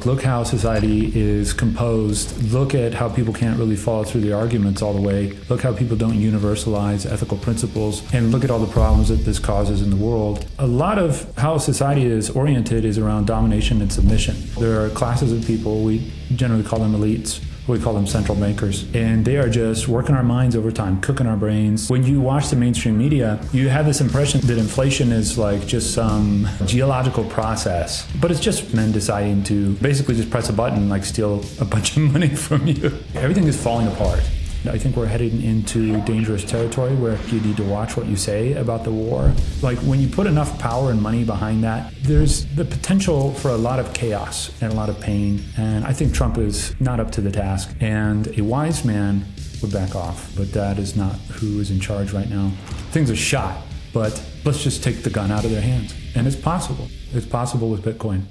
Look how society is composed. Look at how people can't really follow through the arguments all the way. Look how people don't universalize ethical principles. And look at all the problems that this causes in the world. A lot of how society is oriented is around domination and submission. There are classes of people, we generally call them elites. We call them central bankers. And they are just working our minds over time, cooking our brains. When you watch the mainstream media, you have this impression that inflation is like just some geological process. But it's just men deciding to basically just press a button, like steal a bunch of money from you. Everything is falling apart. I think we're heading into dangerous territory where you need to watch what you say about the war. Like when you put enough power and money behind that, there's the potential for a lot of chaos and a lot of pain. And I think Trump is not up to the task. And a wise man would back off, but that is not who is in charge right now. Things are shot, but let's just take the gun out of their hands. And it's possible. It's possible with Bitcoin.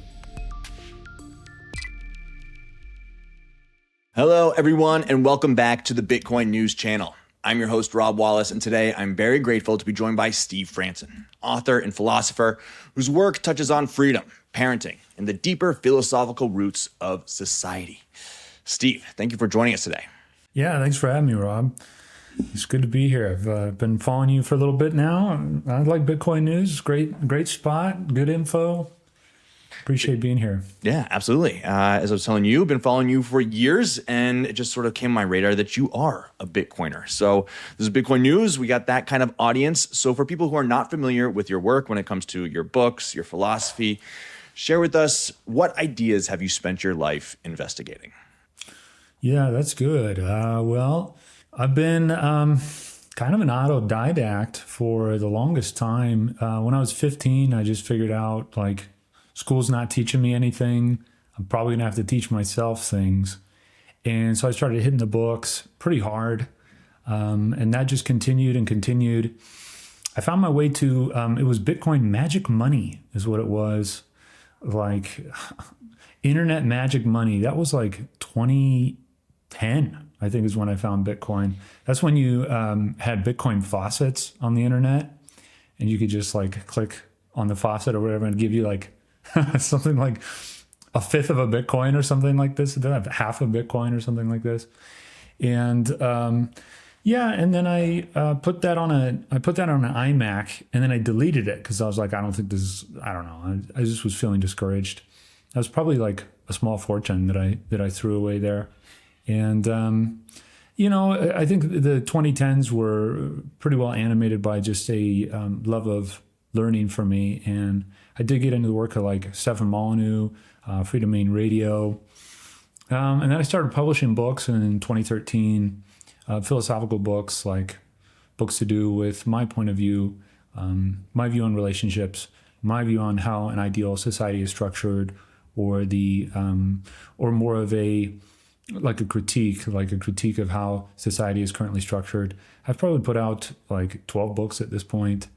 Hello, everyone, and welcome back to the Bitcoin News Channel. I'm your host, Rob Wallace, and today I'm very grateful to be joined by Steve Franssen, author and philosopher whose work touches on freedom, parenting, and the deeper philosophical roots of society. Steve, thank you for joining us today. Yeah, thanks for having me, Rob. It's good to be here. I've been following you for a little bit now. I like Bitcoin News. Great spot, good info. Appreciate being here. Yeah, absolutely. As I was telling you, I've been following you for years, and it just sort of came on my radar that you are a Bitcoiner. So this is Bitcoin News. We got that kind of audience. So for people who are not familiar with your work when it comes to your books, your philosophy, share with us, what ideas have you spent your life investigating? Yeah, that's good. Well, I've been kind of an autodidact for the longest time. When I was 15, I just figured out, like, school's not teaching me anything. I'm probably gonna have to teach myself things. And so I started hitting the books pretty hard. And that just continued and continued. I found my way to, it was Bitcoin magic money is what it was. Like internet magic money. That was like 2010, I think is when I found Bitcoin. That's when you had Bitcoin faucets on the internet. And you could just like click on the faucet or whatever and give you like something like a fifth of a Bitcoin or something like this. Then I have half a Bitcoin or something like this. And yeah, and then I put that on an iMac, and then I deleted it because I was like, I don't know. I just was feeling discouraged. That was probably like a small fortune that I threw away there. And you know, I think the 2010s were pretty well animated by just a love of learning for me. And I did get into the work of like Stefan Molyneux, Free Domain Radio. And then I started publishing books in 2013, philosophical books, like books to do with my point of view, my view on relationships, my view on how an ideal society is structured, or or more of a critique of how society is currently structured. I've probably put out like 12 books at this point.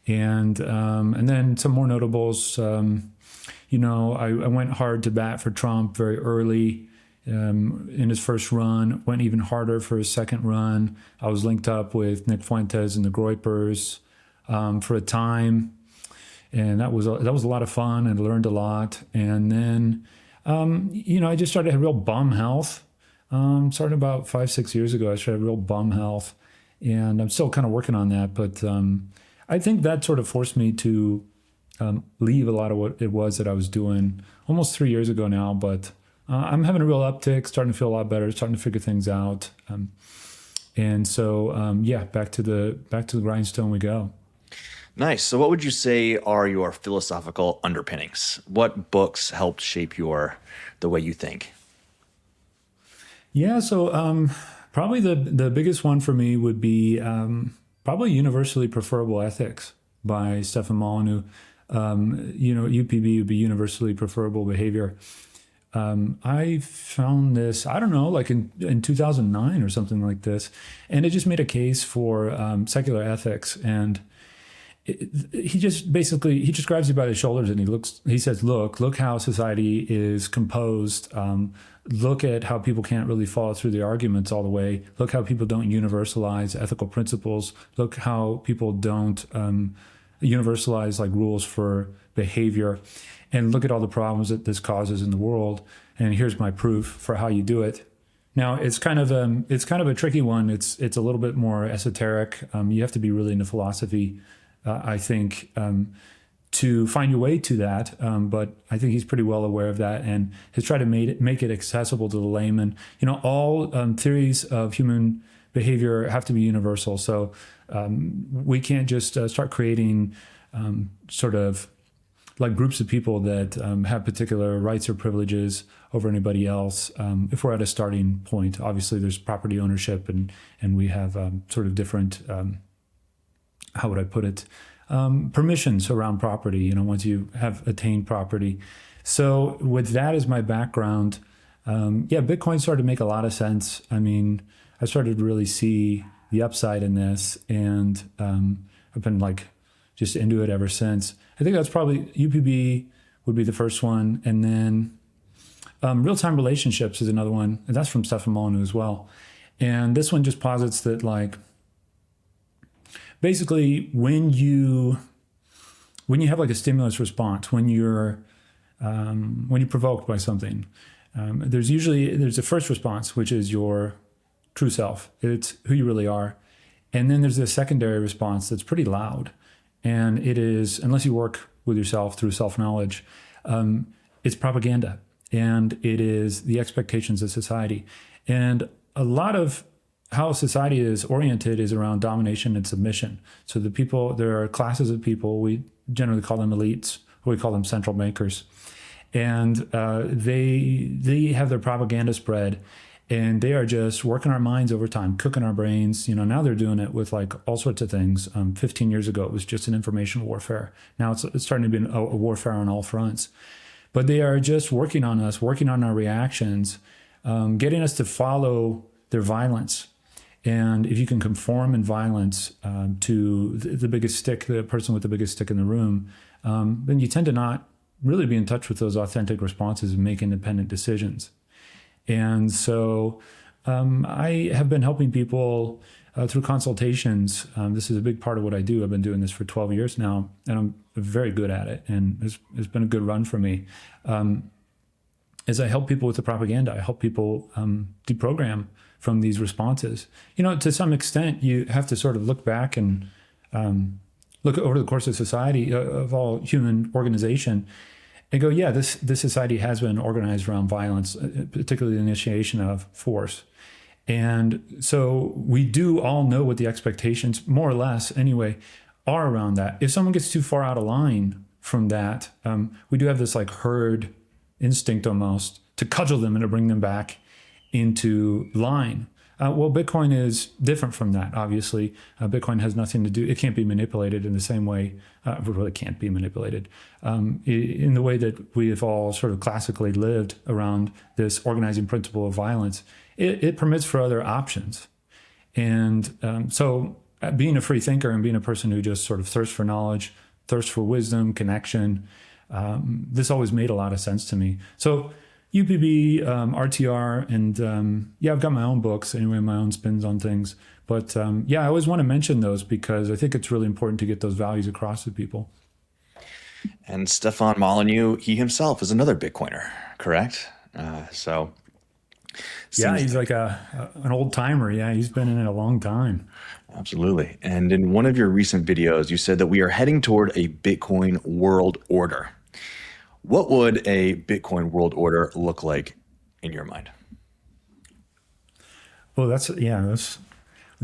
And then some more notables. You know, I went hard to bat for Trump very early in his first run, went even harder for his second run. I was linked up with Nick Fuentes and the Groypers for a time. And that was a lot of fun and learned a lot. And then, you know, I just started to have real bum health. Starting about 5-6 years ago, I started to have real bum health. And I'm still kind of working on that, but I think that sort of forced me to leave a lot of what it was that I was doing almost 3 years ago now. But I'm having a real uptick, starting to feel a lot better, starting to figure things out. And so, yeah, back to the grindstone we go. Nice. So what would you say are your philosophical underpinnings? What books helped shape the way you think? Yeah, so probably the biggest one for me would be probably Universally Preferable Ethics by Stefan Molyneux. You know, UPB would be Universally Preferable Behavior. I found this, I don't know, like in 2009 or something like this, and it just made a case for secular ethics. And he just grabs you by the shoulders and he says, look how society is composed. Look at how people can't really follow through the arguments all the way. Look how people don't universalize ethical principles. Look how people don't universalized like rules for behavior, and look at all the problems that this causes in the world. And here's my proof for how you do it. Now it's kind of a tricky one. It's a little bit more esoteric. You have to be really into philosophy, I think, to find your way to that. But I think he's pretty well aware of that and has tried to make it accessible to the layman. All theories of human behavior have to be universal. So we can't just start creating sort of like groups of people that have particular rights or privileges over anybody else. If we're at a starting point, obviously there's property ownership and we have sort of different, how would I put it, permissions around property, once you have attained property. So with that as my background, Bitcoin started to make a lot of sense. I mean, I started to really see the upside in this, and I've been like just into it ever since. I think that's probably UPB would be the first one, and then real-time relationships is another one, and that's from Stefan Molyneux as well. And this one just posits that like basically when you have like a stimulus response, when you're provoked by something, there's a first response, which is your true self. It's who you really are. And then there's a secondary response that's pretty loud. And it is, unless you work with yourself through self-knowledge, it's propaganda. And it is the expectations of society. And a lot of how society is oriented is around domination and submission. So there are classes of people, we generally call them elites, or we call them central bankers. And they have their propaganda spread, and they are just working our minds over time, cooking our brains. Now they're doing it with like all sorts of things. 15 years ago, it was just an information warfare. Now it's starting to be a warfare on all fronts. But they are just working on us, working on our reactions, getting us to follow their violence. And if you can conform in violence to the biggest stick, the person with the biggest stick in the room, then you tend to not really be in touch with those authentic responses and make independent decisions. And so I have been helping people through consultations. This is a big part of what I do. I've been doing this for 12 years now, and I'm very good at it. And it's been a good run for me. As I help people with the propaganda, I help people deprogram from these responses. To some extent, you have to sort of look back and look over the course of society, of all human organization, and go, yeah, this society has been organized around violence, particularly the initiation of force. And so we do all know what the expectations, more or less anyway, are around that. If someone gets too far out of line from that, we do have this like herd instinct almost to cudgel them and to bring them back into line. Bitcoin is different from that, obviously. Bitcoin has nothing to do, it can't be manipulated in the same way, it really can't be manipulated, in the way that we have all sort of classically lived around this organizing principle of violence. It permits for other options. And so being a free thinker and being a person who just sort of thirsts for knowledge, thirsts for wisdom, connection, this always made a lot of sense to me. So UPB, RTR, and I've got my own books, anyway, my own spins on things. But I always want to mention those because I think it's really important to get those values across to people. And Stefan Molyneux, he himself is another Bitcoiner, correct? He's like an old timer. Yeah, he's been in it a long time. Absolutely. And in one of your recent videos, you said that we are heading toward a Bitcoin world order. What would a Bitcoin world order look like in your mind? Well, it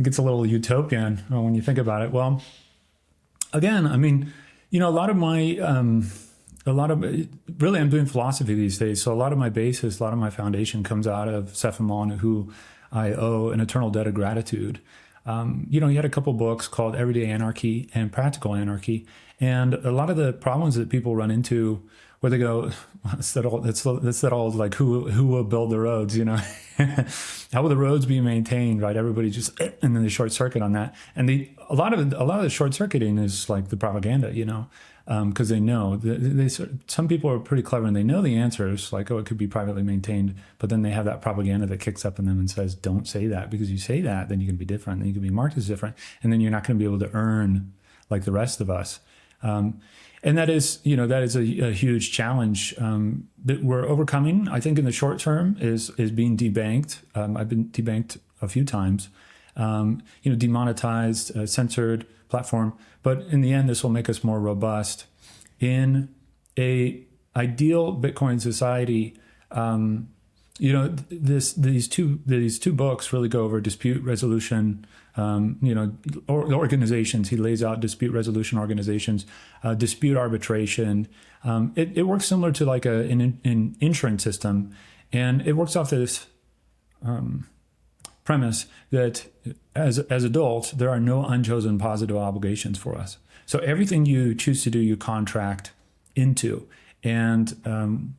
gets a little utopian when you think about it. Well, again, I mean, a lot of really I'm doing philosophy these days. So a lot of my basis, a lot of my foundation comes out of Stefan Molyneux, who I owe an eternal debt of gratitude. He had a couple books called Everyday Anarchy and Practical Anarchy. And a lot of the problems that people run into where they go, it's that old like who will build the roads, how will the roads be maintained, right? Everybody just, and then they short circuit on that. And a lot of the short circuiting is like the propaganda, because they know, some people are pretty clever and they know the answers, like, it could be privately maintained, but then they have that propaganda that kicks up in them and says, don't say that, because you say that, then you can be different, then you can be marked as different, and then you're not going to be able to earn like the rest of us. And that is, a huge challenge that we're overcoming. I think in the short term is being debanked. I've been debanked a few times, demonetized, censored platform. But in the end, this will make us more robust. In a ideal Bitcoin society, these two books really go over dispute resolution. Organizations. He lays out dispute resolution organizations, dispute arbitration. It works similar to like an insurance system, and it works off this premise that as adults there are no unchosen positive obligations for us. So everything you choose to do, you contract into. And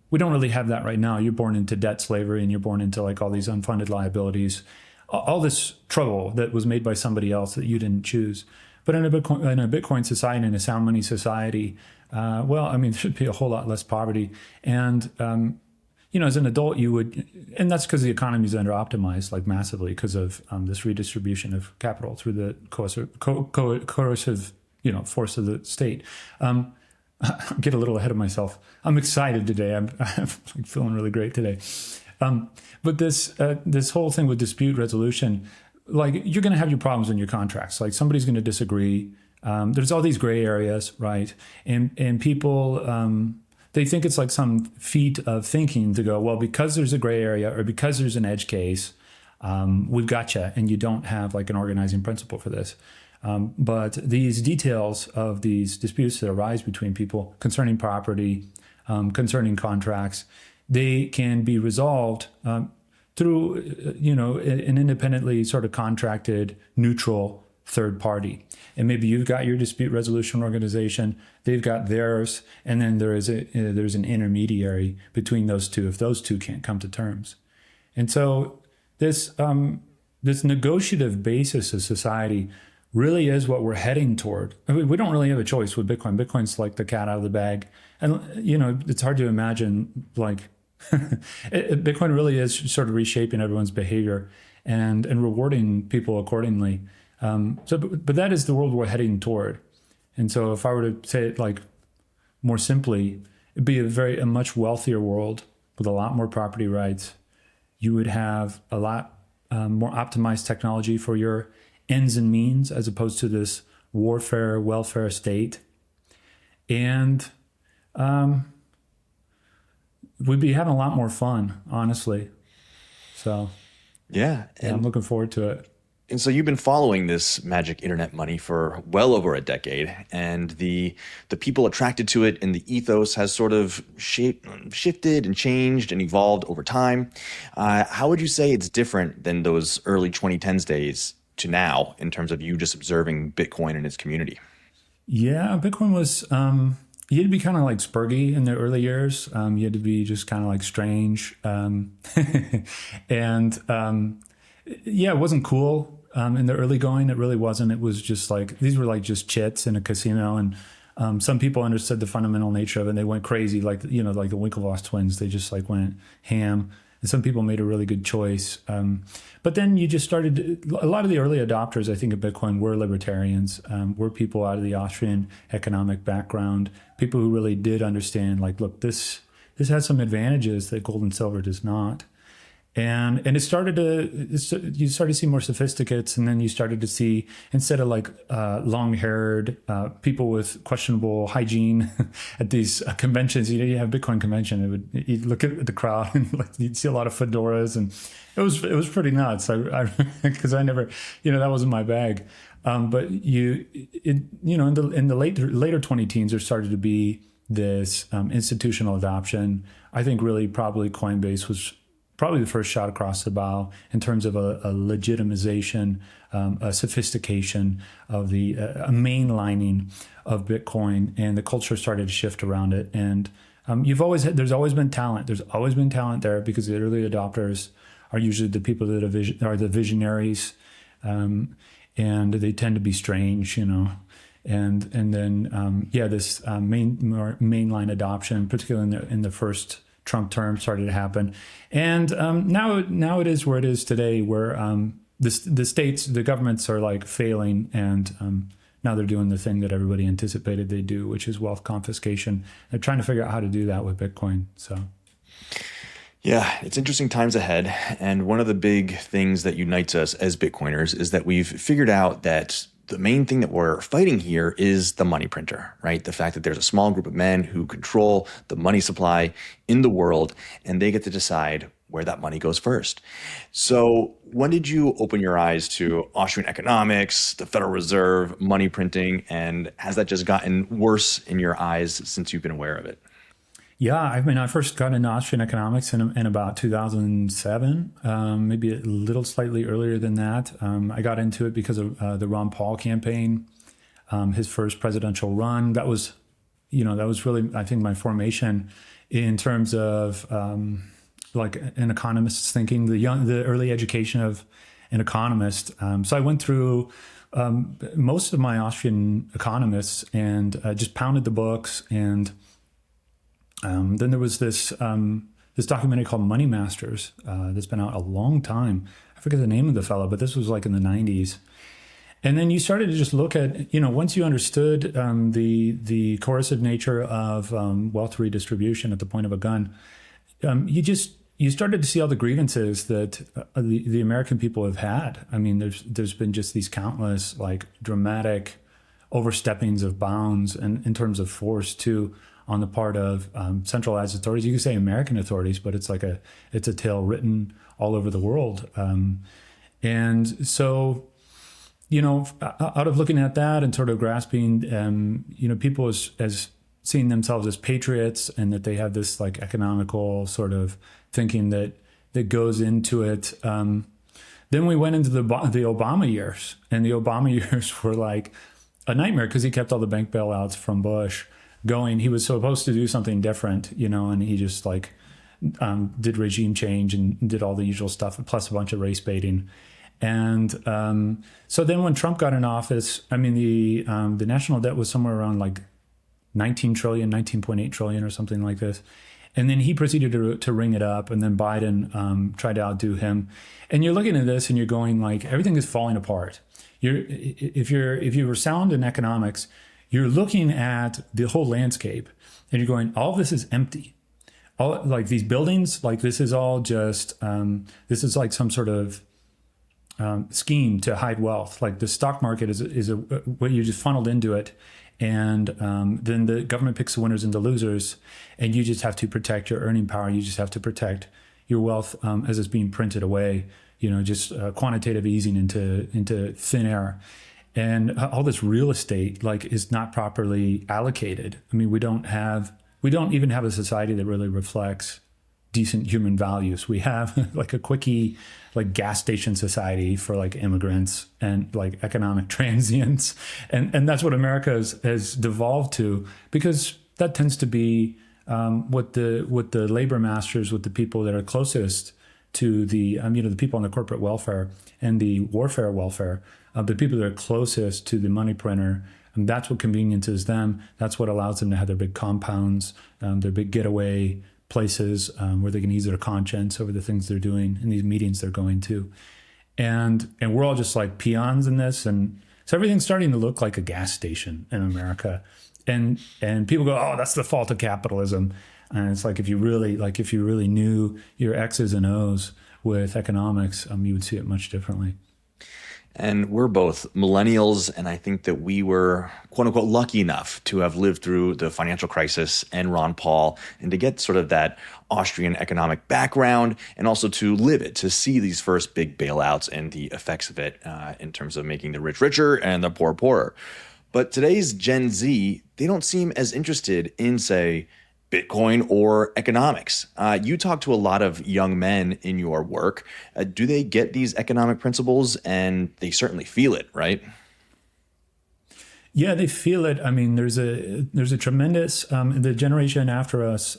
we don't really have that right now. You're born into debt slavery, and you're born into like all these unfunded liabilities, all this trouble that was made by somebody else that you didn't choose. But in a Bitcoin society, in a sound money society, there should be a whole lot less poverty. And as an adult, you would, and that's because the economy is under optimized like massively because of this redistribution of capital through the coercive force of the state. Get a little ahead of myself. I'm excited today. I'm feeling really great today. But this whole thing with dispute resolution, like you're going to have your problems in your contracts. Like somebody's going to disagree. There's all these gray areas, right? And people, they think it's like some feat of thinking to go, well, because there's a gray area or because there's an edge case, we've got you, and you don't have like an organizing principle for this. But these details of these disputes that arise between people concerning property, concerning contracts, they can be resolved through, an independently sort of contracted, neutral third party. And maybe you've got your dispute resolution organization, they've got theirs, and then there's an intermediary between those two if those two can't come to terms. And so this negotiative basis of society really is what we're heading toward. I mean, we don't really have a choice with Bitcoin. Bitcoin's like the cat out of the bag. And, it's hard to imagine, like, Bitcoin really is sort of reshaping everyone's behavior and rewarding people accordingly. But that is the world we're heading toward. And so if I were to say it like more simply, it'd be a much wealthier world with a lot more property rights. You would have a lot more optimized technology for your ends and means as opposed to this warfare, welfare state. And we'd be having a lot more fun, honestly. So yeah, I'm looking forward to it. And so you've been following this magic internet money for well over a decade, and the people attracted to it and the ethos has sort of shifted and changed and evolved over time. How would you say it's different than those early 2010s days to now in terms of you just observing Bitcoin and its community? Yeah, Bitcoin was, you had to be kind of like spurgy in the early years. You had to be just kind of like strange. It wasn't cool. In the early going, it really wasn't. It was just like, these were like just chits in a casino. And some people understood the fundamental nature of it and they went crazy. Like, like the Winklevoss twins, they just like went ham. And some people made a really good choice. But then you just started, a lot of the early adopters, I think, of Bitcoin were libertarians, were people out of the Austrian economic background, people who really did understand, like, look, this has some advantages that gold and silver does not. And you started to see more sophisticates, and then you started to see, instead of like long-haired people with questionable hygiene at these conventions, you have Bitcoin convention. You'd look at the crowd and like you'd see a lot of fedoras, and it was pretty nuts. Because I never, that wasn't my bag. But in the later 2010s, there started to be this institutional adoption. I think really probably Coinbase was probably the first shot across the bow in terms of a legitimization, a sophistication of a mainlining of Bitcoin, and the culture started to shift around it. And there's always been talent. There's always been talent there because the early adopters are usually the people that are the visionaries, and they tend to be strange, And then this mainline adoption, particularly in the first Trump term, started to happen. And now it is where it is today, where the states, the governments are like failing and now they're doing the thing that everybody anticipated they'd do, which is wealth confiscation. They're trying to figure out how to do that with Bitcoin. So. Yeah, it's interesting times ahead. And one of the big things that unites us as Bitcoiners is that we've figured out that the main thing that we're fighting here is the money printer, right? The fact that there's a small group of men who control the money supply in the world, and they get to decide where that money goes first. So when did you open your eyes to Austrian economics, the Federal Reserve, money printing, and has that just gotten worse in your eyes since you've been aware of it? Yeah, I mean, I first got into Austrian economics in about 2007, maybe a little slightly earlier than that. I got into it because of the Ron Paul campaign, his first presidential run. That was, that was really, I think, my formation in terms of like an economist's thinking, the early education of an economist. So I went through most of my Austrian economists and just pounded the books. And then there was this documentary called Money Masters that's been out a long time. I forget the name of the fellow, but this was like in the 90s. And then you started to just look at, once you understood the coercive nature of wealth redistribution at the point of a gun, you started to see all the grievances that the American people have had. I mean, there's been just these countless like dramatic oversteppings of bounds and in terms of force too, on the part of centralized authorities. You can say American authorities, but it's a tale written all over the world. And so, out of looking at that and sort of grasping, people as seeing themselves as patriots and that they have this like economical sort of thinking that goes into it. Then we went into the Obama years, and the Obama years were like a nightmare because he kept all the bank bailouts from Bush going. He was supposed to do something different, and he just like did regime change and did all the usual stuff, plus a bunch of race baiting. And so then when Trump got in office, I mean, the national debt was somewhere around like 19 trillion, 19.8 trillion or something like this. And then he proceeded to ring it up, and then Biden tried to outdo him. And you're looking at this and you're going like, everything is falling apart. If you were sound in economics, you're looking at the whole landscape and you're going, all this is empty. All like these buildings, like this is all just, this is like some sort of scheme to hide wealth. Like the stock market is what you just funneled into it. And then the government picks the winners and the losers, and you just have to protect your earning power. You just have to protect your wealth as it's being printed away, just quantitative easing into thin air. And all this real estate like is not properly allocated. I mean, we don't even have a society that really reflects decent human values. We have like a quickie, like gas station society for like immigrants and like economic transients. And that's what America has devolved to, because that tends to be what the labor masters, what the people that are closest to the people on the corporate welfare and the warfare welfare, the people that are closest to the money printer. And that's what conveniences them. That's what allows them to have their big compounds, their big getaway places where they can ease their conscience over the things they're doing in these meetings they're going to. And we're all just like peons in this. And so everything's starting to look like a gas station in America. And people go, oh, that's the fault of capitalism. And it's like, if you really knew your X's and O's with economics, you would see it much differently. And we're both millennials, and I think that we were, quote unquote, lucky enough to have lived through the financial crisis and Ron Paul, and to get sort of that Austrian economic background, and also to live it, to see these first big bailouts and the effects of it in terms of making the rich richer and the poor poorer. But today's Gen Z, they don't seem as interested in, say, Bitcoin or economics. You talk to a lot of young men in your work. Do they get these economic principles? And they certainly feel it, right? Yeah, they feel it. I mean, there's a tremendous, the generation after us,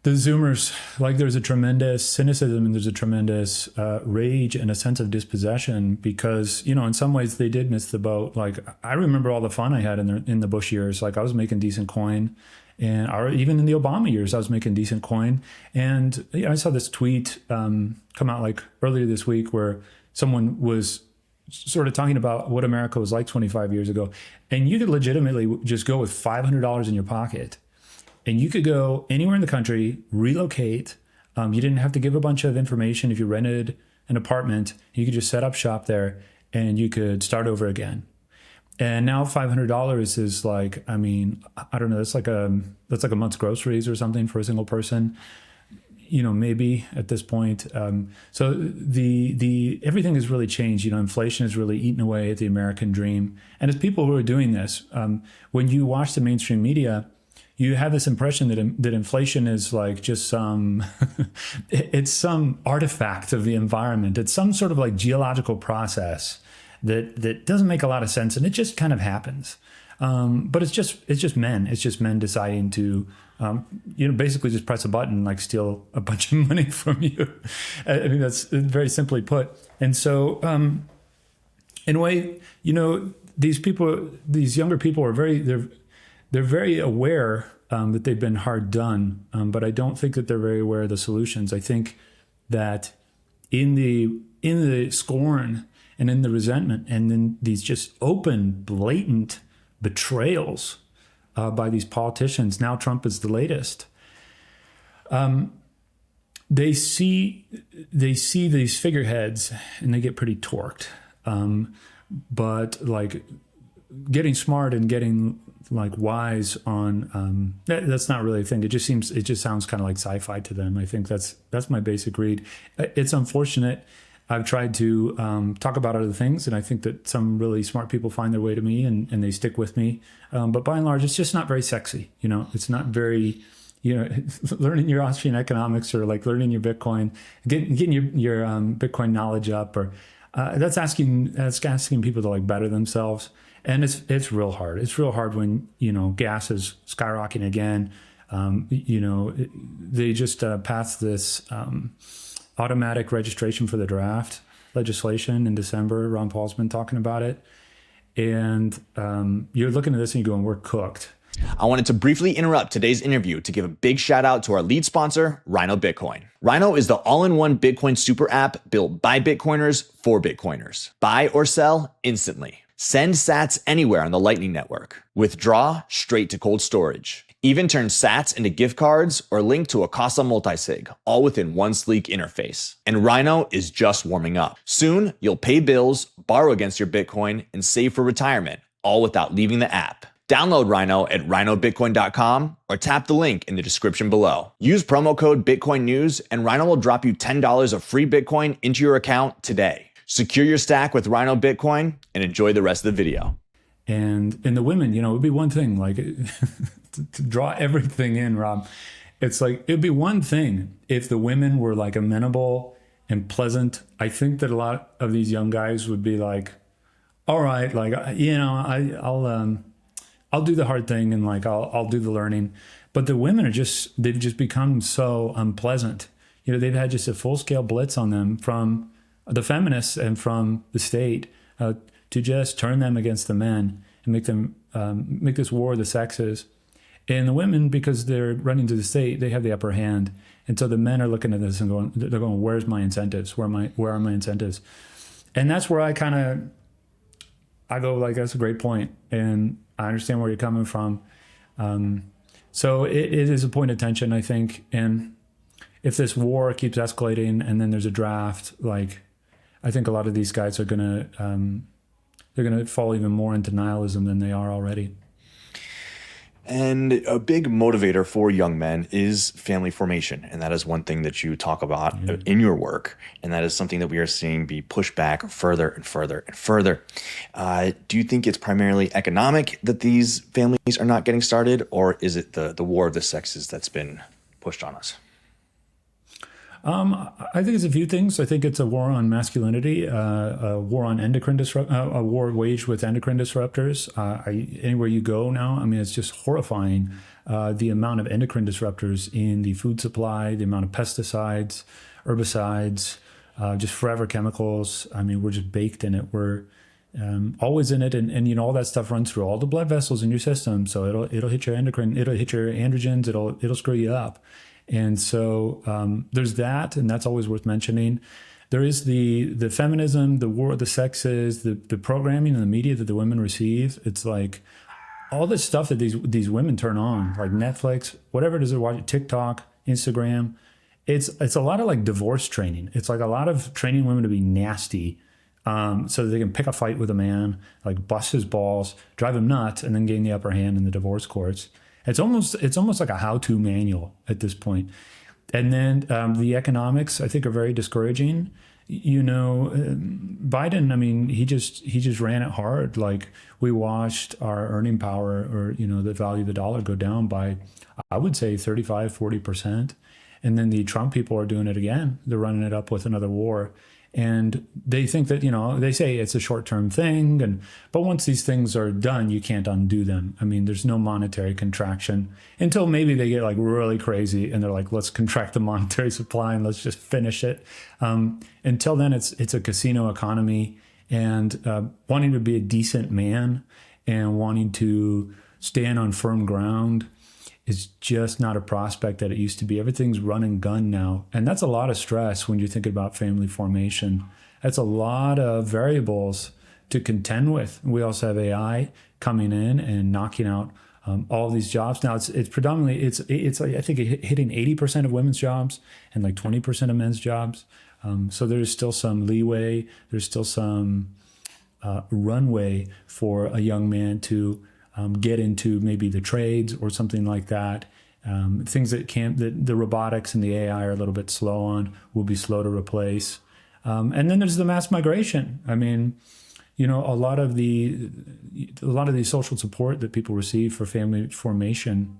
the Zoomers, like there's a tremendous cynicism and there's a tremendous rage and a sense of dispossession because, in some ways they did miss the boat. Like I remember all the fun I had in the Bush years. Like I was making decent coin. Or even in the Obama years, I was making decent coin. And I saw this tweet come out like earlier this week where someone was sort of talking about what America was like 25 years ago. And you could legitimately just go with $500 in your pocket and you could go anywhere in the country, relocate. You didn't have to give a bunch of information. If you rented an apartment, you could just set up shop there and you could start over again. And now $500 is like, I mean, I don't know, that's like a month's groceries or something for a single person. Maybe at this point. So the everything has really changed. Inflation has really eaten away at the American dream. And it's people who are doing this. When you watch the mainstream media, you have this impression that inflation is like just some, it's some artifact of the environment. It's some sort of like geological process that doesn't make a lot of sense, and it just kind of happens. But it's just men. It's just men deciding to, basically just press a button, like steal a bunch of money from you. I mean, that's very simply put. And so, in a way, these younger people are they're very aware that they've been hard done, but I don't think that they're very aware of the solutions. I think that in the scorn and in the resentment and in these just open, blatant betrayals by these politicians, now Trump is the latest. They see these figureheads and they get pretty torqued. But like getting smart and getting like wise on that's not really a thing. It just sounds kind of like sci-fi to them. I think that's my basic read. It's unfortunate. I've tried to talk about other things, and I think that some really smart people find their way to me and they stick with me. But by and large, it's just not very sexy. It's not very, learning your Austrian economics or like learning your Bitcoin, getting your Bitcoin knowledge up, or that's asking people to like better themselves. And it's real hard. It's real hard when, gas is skyrocketing again. They just passed this automatic registration for the draft legislation in December. Ron Paul's been talking about it. And you're looking at this and you're going, we're cooked. I wanted to briefly interrupt today's interview to give a big shout out to our lead sponsor, Rhino Bitcoin. Rhino is the all-in-one Bitcoin super app built by Bitcoiners for Bitcoiners. Buy or sell instantly. Send sats anywhere on the Lightning Network. Withdraw straight to cold storage. Even turn sats into gift cards or link to a Casa multisig, all within one sleek interface. And Rhino is just warming up. Soon, you'll pay bills, borrow against your Bitcoin, and save for retirement, all without leaving the app. Download Rhino at rhinobitcoin.com or tap the link in the description below. Use promo code Bitcoin News and Rhino will drop you $10 of free Bitcoin into your account today. Secure your stack with Rhino Bitcoin and enjoy the rest of the video. And the women, it would be one thing, like to draw everything in, Rob. It's like, it'd be one thing if the women were like amenable and pleasant. I think that a lot of these young guys would be like, all right, like, I'll do the hard thing and like, I'll do the learning. But the women they've just become so unpleasant. They've had just a full scale blitz on them from the feminists and from the state to just turn them against the men and make this war of the sexes. And the women, because they're running to the state, they have the upper hand. And so the men are looking at this and they're going, where's my incentives? Where are my incentives? And that's where I go like, that's a great point. And I understand where you're coming from. So it is a point of tension, I think. And if this war keeps escalating and then there's a draft, like, I think a lot of these guys are they're gonna fall even more into nihilism than they are already. And a big motivator for young men is family formation. And that is one thing that you talk about in your work. And that is something that we are seeing be pushed back further and further and further. Do you think it's primarily economic that these families are not getting started? Or is it the war of the sexes that's been pushed on us? I think it's a few things. I think it's a war on masculinity, a war on a war waged with endocrine disruptors. Anywhere you go now, I mean, it's just horrifying the amount of endocrine disruptors in the food supply, the amount of pesticides, herbicides, just forever chemicals. I mean, we're just baked in it. We're always in it, and all that stuff runs through all the blood vessels in your system. So it'll hit your endocrine, it'll hit your androgens, it'll screw you up. And so there's that, and that's always worth mentioning. there is the feminism, the war, the sexes, the programming and the media that the women receive. It's like all this stuff that these women turn on, like Netflix, whatever it is they're watching, TikTok, Instagram. It's a lot of like divorce training. It's like a lot of training women to be nasty, so that they can pick a fight with a man, like bust his balls, drive him nuts, and then gain the upper hand in the divorce courts. It's almost like a how-to manual at this point. And then the economics, I think, are very discouraging. Biden, I mean, he just ran it hard. Like, we watched our earning power, or the value of the dollar, go down by, I would say, 35-40%. And then the Trump people are doing it again. They're running it up with another war. And they think that, they say it's a short-term thing. But once these things are done, you can't undo them. I mean, there's no monetary contraction until maybe they get like really crazy and they're like, let's contract the monetary supply and let's just finish it. Until then, it's a casino economy, and wanting to be a decent man and wanting to stand on firm ground is just not a prospect that it used to be. Everything's run and gun now. And that's a lot of stress when you're thinking about family formation. That's a lot of variables to contend with. We also have AI coming in and knocking out all these jobs. Now it's predominantly, it's I think hitting 80% of women's jobs and like 20% of men's jobs. So there's still some leeway. There's still some runway for a young man to get into maybe the trades or something like that. Things that the robotics and the AI are a little bit slow on, will be slow to replace. And then there's the mass migration. I mean, a lot of the social support that people receive for family formation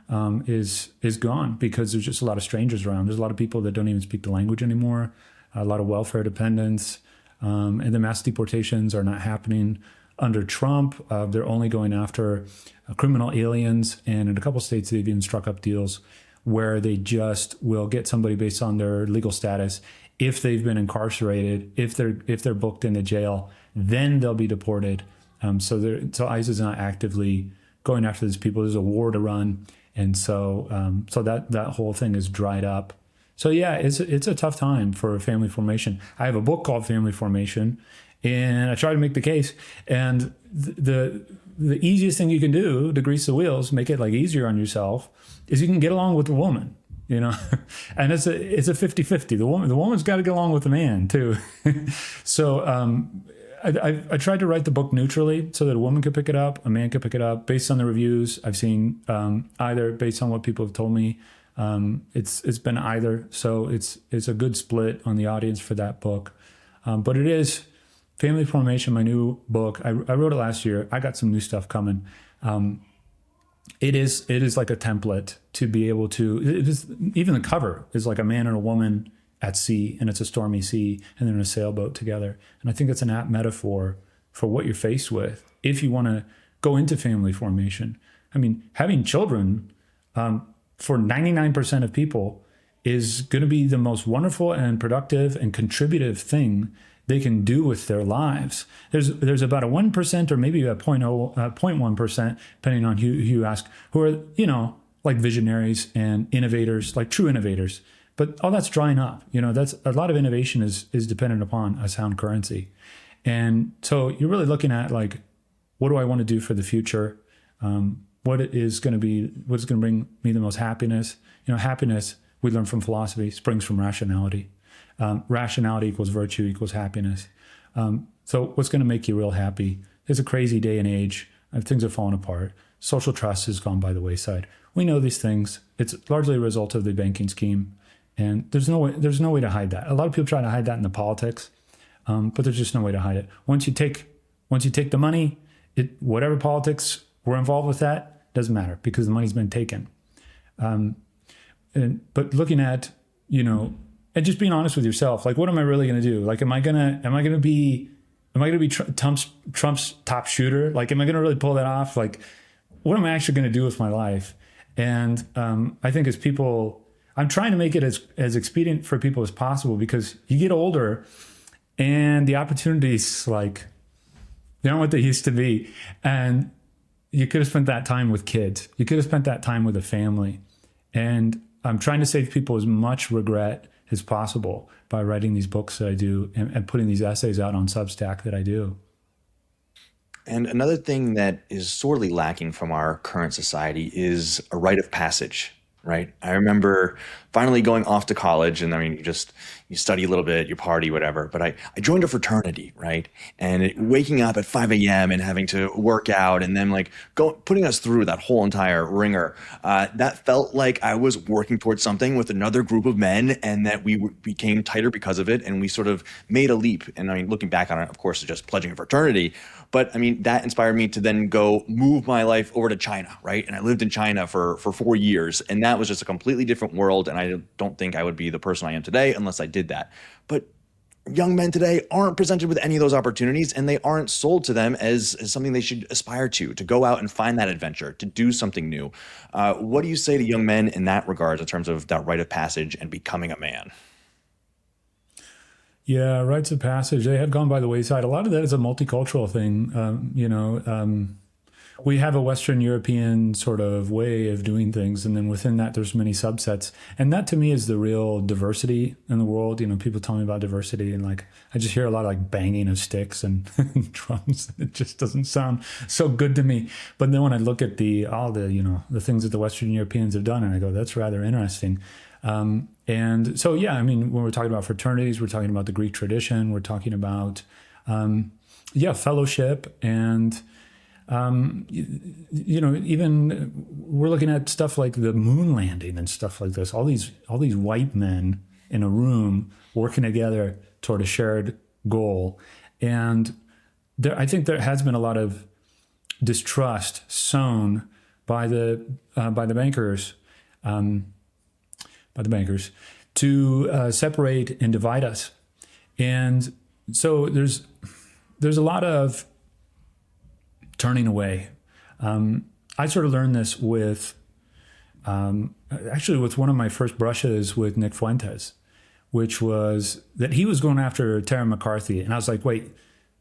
is gone, because there's just a lot of strangers around. There's a lot of people that don't even speak the language anymore, a lot of welfare dependents, and the mass deportations are not happening. Under Trump, they're only going after criminal aliens, and in a couple of states, they've even struck up deals where they just will get somebody based on their legal status. If they've been incarcerated, if they're booked into jail, then they'll be deported. So ICE is not actively going after these people. There's a war to run, and so that whole thing is dried up. So yeah, it's a tough time for family formation. I have a book called Family Formation, and I try to make the case. And the easiest thing you can do to grease the wheels, make it like easier on yourself, is you can get along with the woman, and it's a 50-50. The woman's got to get along with the man too. So I tried to write the book neutrally so that a woman could pick it up, a man could pick it up, based on the reviews I've seen, either based on what people have told me. It's been either. So it's a good split on the audience for that book. But it is Family Formation, my new book. I wrote it last year. I got some new stuff coming. It is like a template to be able to, even the cover is like a man and a woman at sea, and it's a stormy sea, and they're in a sailboat together. And I think it's an apt metaphor for what you're faced with if you want to go into family formation. I mean, having children, for 99% of people, is going to be the most wonderful and productive and contributive thing they can do with their lives. There's about a 1% or maybe a 0.1%, depending on who you ask, who are, like visionaries and innovators, like true innovators. But all that's drying up. That's a lot of innovation is dependent upon a sound currency. And so you're really looking at like, what do I want to do for the future? What's going to bring me the most happiness? Happiness, we learn from philosophy, springs from rationality. Rationality equals virtue equals happiness. So what's going to make you real happy? It's a crazy day and age. Things are falling apart. Social trust has gone by the wayside. We know these things. It's largely a result of the banking scheme, and there's no way to hide that. A lot of people try to hide that in the politics, but there's just no way to hide it. Once you take the money, whatever politics were involved with that doesn't matter, because the money's been taken. But looking at and just being honest with yourself, like, what am I really going to do? Like, am I going to be Trump's top shooter? Like, am I going to really pull that off? Like, what am I actually going to do with my life? And I think as people, I'm trying to make it as expedient for people as possible, because you get older and the opportunities, like, they aren't what they used to be. And you could have spent that time with kids. You could have spent that time with a family. And I'm trying to save people as much regret is possible by writing these books that I do and putting these essays out on Substack that I do. And another thing that is sorely lacking from our current society is a rite of passage, right? I remember finally going off to college, and I mean, you study a little bit, you party, whatever. But I joined a fraternity, right? And waking up at 5 a.m. and having to work out, and then like putting us through that whole entire ringer. That felt like I was working towards something with another group of men, and that we became tighter because of it, and we sort of made a leap. And I mean, looking back on it, of course, it's just pledging a fraternity. But I mean, that inspired me to then go move my life over to China, right? And I lived in China for 4 years, and that was just a completely different world. And I don't think I would be the person I am today unless I did that. But young men today aren't presented with any of those opportunities, and they aren't sold to them as something they should aspire to go out and find that adventure, to do something new. What do you say to young men in that regard, in terms of that rite of passage and becoming a man? Yeah, rites of passage, they have gone by the wayside. A lot of that is a multicultural thing. We have a Western European sort of way of doing things, and then within that, there's many subsets. And that to me is the real diversity in the world. You know, people tell me about diversity, and like I just hear a lot of like banging of sticks and drums. It just doesn't sound so good to me. But then when I look at all the things that the Western Europeans have done, and I go, that's rather interesting. And so, yeah, I mean, when we're talking about fraternities, we're talking about the Greek tradition, we're talking about, fellowship, and, even we're looking at stuff like the moon landing and stuff like this, all these white men in a room working together toward a shared goal. And I think there has been a lot of distrust sown by the bankers, to separate and divide us. And so there's a lot of turning away. I sort of learned this with one of my first brushes with Nick Fuentes, which was that he was going after Tara McCarthy. And I was like, wait,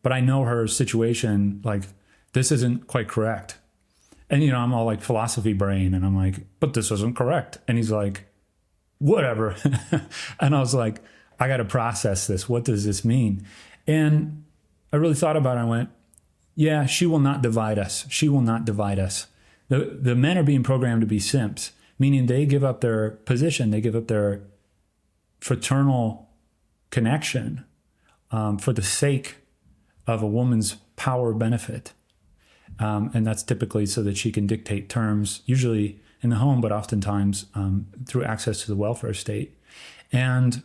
but I know her situation, like this isn't quite correct. And, I'm all like philosophy brain, and I'm like, but this isn't correct. And he's like, whatever. And I was like, I got to process this. What does this mean? And I really thought about it. I went, yeah, she will not divide us. She will not divide us. The men are being programmed to be simps, meaning they give up their position. They give up their fraternal connection for the sake of a woman's power benefit. And that's typically so that she can dictate terms, usually in the home, but oftentimes through access to the welfare state. And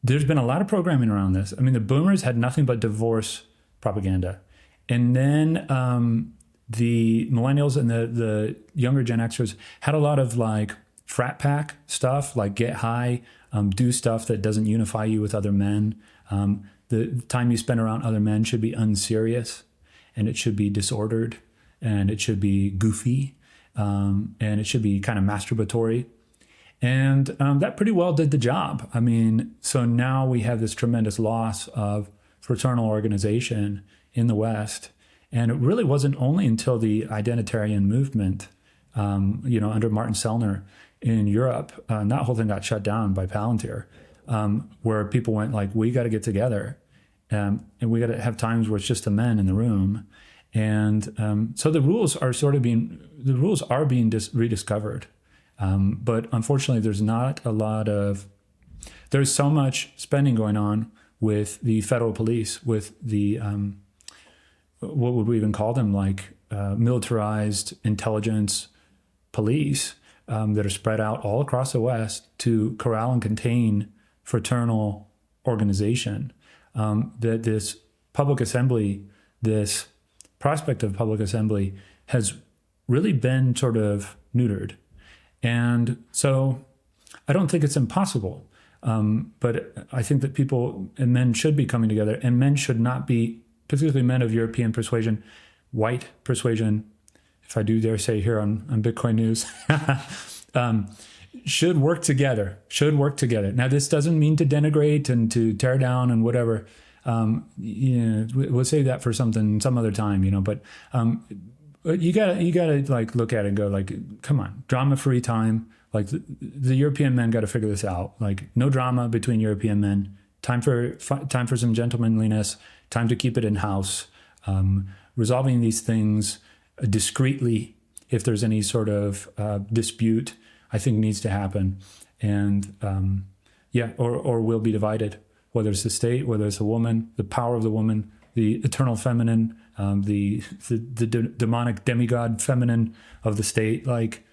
there's been a lot of programming around this. I mean, the boomers had nothing but divorce propaganda. And then the millennials and the younger Gen Xers had a lot of like frat pack stuff, like get high, do stuff that doesn't unify you with other men. The time you spend around other men should be unserious, and it should be disordered, and it should be goofy. And it should be kind of masturbatory. And that pretty well did the job. I mean, so now we have this tremendous loss of fraternal organization in the West. And it really wasn't only until the identitarian movement, under Martin Sellner in Europe, and that whole thing got shut down by Palantir, where people went like, we got to get together. And we got to have times where it's just the men in the room. And so the rules are being rediscovered. But unfortunately, there's so much spending going on with the federal police, with the, what would we even call them, like militarized intelligence police that are spread out all across the West to corral and contain fraternal organization. That this public assembly, this prospect of public assembly has really been sort of neutered. And so I don't think it's impossible, but I think that people and men should be coming together, and men should not be, particularly men of European persuasion, white persuasion, if I do dare say here on Bitcoin News, should work together. Now, this doesn't mean to denigrate and to tear down and whatever. We'll save that for some other time, but you gotta like look at it and go like, come on, drama-free time. Like the European men got to figure this out. Like no drama between European men. Time for some gentlemanliness. Time to keep it in house. Resolving these things discreetly, if there's any sort of dispute, I think needs to happen. And or will be divided, whether it's the state, whether it's a woman, the power of the woman, the eternal feminine, the demonic demigod feminine of the state. Like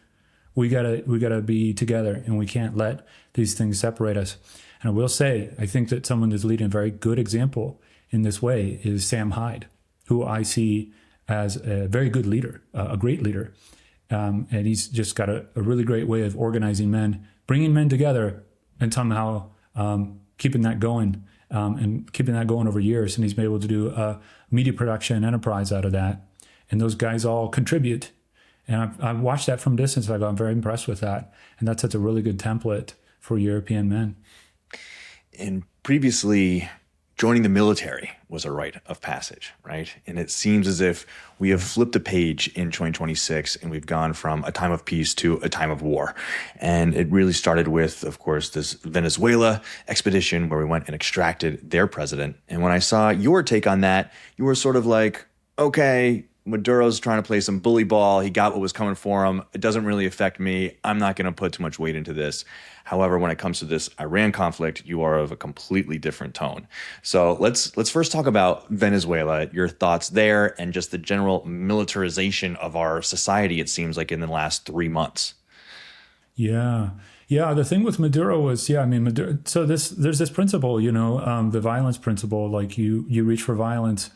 we gotta be together, and we can't let these things separate us. And I will say, I think that someone that's leading a very good example in this way is Sam Hyde, who I see as a very good leader, a great leader. And he's just got a really great way of organizing men, bringing men together, and somehow keeping that going and keeping that going over years. And he's been able to do a media production enterprise out of that. And those guys all contribute. And I've watched that from distance. I'm very impressed with that. And that sets a really good template for European men. And previously, joining the military was a rite of passage, right? And it seems as if we have flipped a page in 2026 and we've gone from a time of peace to a time of war. And it really started with, of course, this Venezuela expedition where we went and extracted their president. And when I saw your take on that, you were sort of like, okay, Maduro's trying to play some bully ball. He got what was coming for him. It doesn't really affect me. I'm not going to put too much weight into this. However, when it comes to this Iran conflict, you are of a completely different tone. So let's first talk about Venezuela, your thoughts there, and just the general militarization of our society, it seems like, in the last 3 months. Yeah. The thing with Maduro was, Maduro. So there's this principle, the violence principle, like you reach for violence.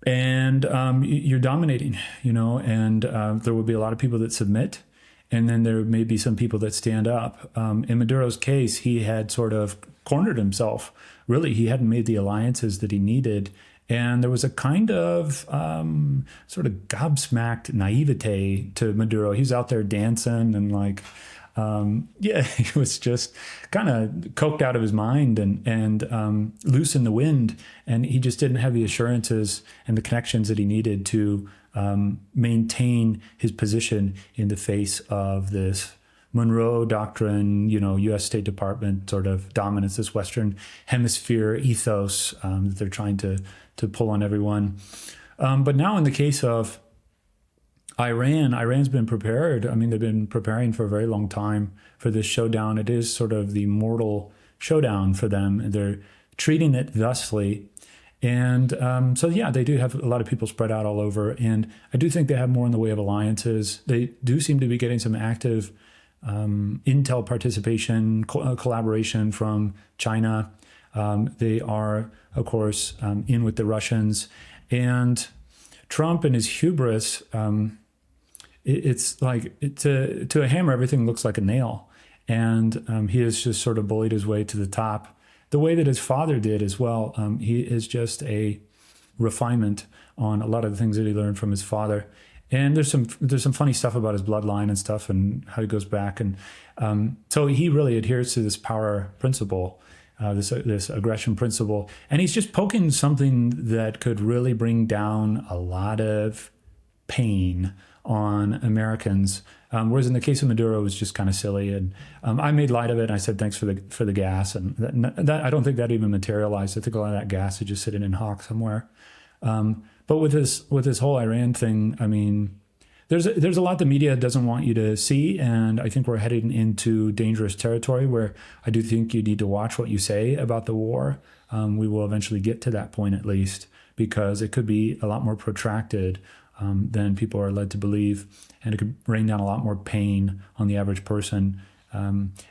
And you're dominating, and there will be a lot of people that submit, and then there may be some people that stand up. In Maduro's case, he had sort of cornered himself. Really, he hadn't made the alliances that he needed. And there was a kind of sort of gobsmacked naivete to Maduro. He's out there dancing and like, he was just kind of coked out of his mind and loose in the wind. And he just didn't have the assurances and the connections that he needed to maintain his position in the face of this Monroe Doctrine, U.S. State Department sort of dominance, this Western Hemisphere ethos that they're trying to pull on everyone. But now in the case of Iran's been prepared. I mean, they've been preparing for a very long time for this showdown. It is sort of the mortal showdown for them. They're treating it thusly. And they do have a lot of people spread out all over. And I do think they have more in the way of alliances. They do seem to be getting some active intel participation, collaboration from China. They are, of course, in with the Russians. And Trump and his hubris, it's like to a hammer, everything looks like a nail. And he has just sort of bullied his way to the top the way that his father did as well. He is just a refinement on a lot of the things that he learned from his father. And there's some funny stuff about his bloodline and stuff and how he goes back. And so he really adheres to this power principle, this aggression principle. And he's just poking something that could really bring down a lot of pain on Americans. Whereas in the case of Maduro, it was just kind of silly. And I made light of it. And I said, thanks for the gas. And that I don't think that even materialized. I think a lot of that gas is just sitting in hock somewhere. But with this whole Iran thing, I mean, there's a lot the media doesn't want you to see, and I think we're heading into dangerous territory where I do think you need to watch what you say about the war. We will eventually get to that point at least, because it could be a lot more protracted than people are led to believe, and it could rain down a lot more pain on the average person.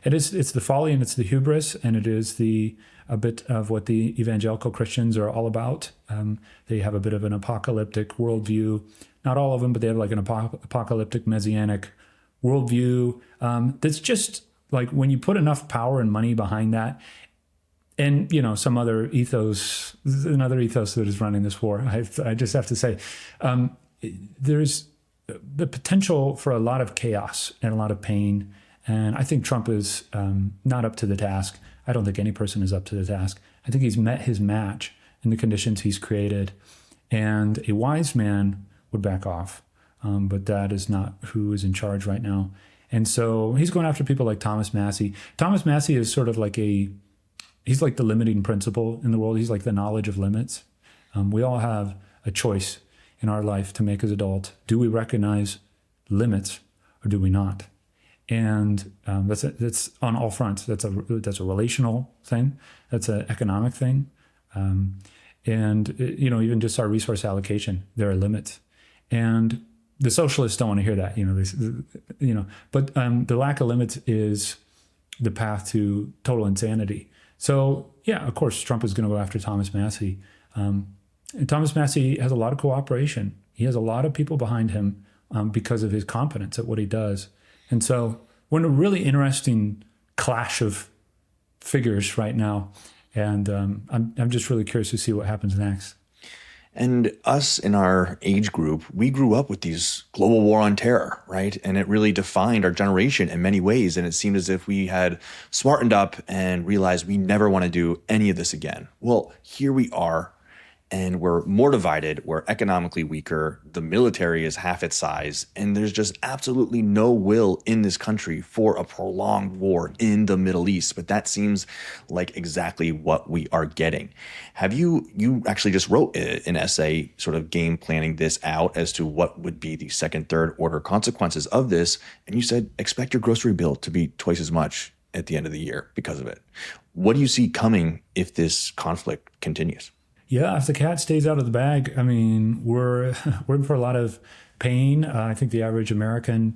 It's the folly and it's the hubris, and it is a bit of what the evangelical Christians are all about. They have a bit of an apocalyptic worldview. Not all of them, but they have like an apocalyptic messianic worldview. That's just like when you put enough power and money behind that, and some other ethos, another ethos that is running this war. I just have to say, there's the potential for a lot of chaos and a lot of pain. And I think Trump is not up to the task. I don't think any person is up to the task. I think he's met his match in the conditions he's created. And a wise man would back off. But that is not who is in charge right now. And so he's going after people like Thomas Massey. Thomas Massey is sort of like he's like the limiting principle in the world. He's like the knowledge of limits. We all have a choice in our life to make as adults. Do we recognize limits or do we not? And that's on all fronts. That's a relational thing. That's an economic thing. And even just our resource allocation, there are limits. And the socialists don't want to hear that, but the lack of limits is the path to total insanity. So yeah, of course, Trump is going to go after Thomas Massey. And Thomas Massey has a lot of cooperation. He has a lot of people behind him because of his competence at what he does. And so we're in a really interesting clash of figures right now. And I'm just really curious to see what happens next. And us in our age group, we grew up with these global war on terror, right? And it really defined our generation in many ways. And it seemed as if we had smartened up and realized we never want to do any of this again. Well, here we are. And we're more divided, we're economically weaker, the military is half its size, and there's just absolutely no will in this country for a prolonged war in the Middle East. But that seems like exactly what we are getting. You actually just wrote an essay sort of game planning this out as to what would be the second, third order consequences of this. And you said, expect your grocery bill to be twice as much at the end of the year because of it. What do you see coming if this conflict continues? Yeah, if the cat stays out of the bag, I mean, we're in for a lot of pain. I think the average American,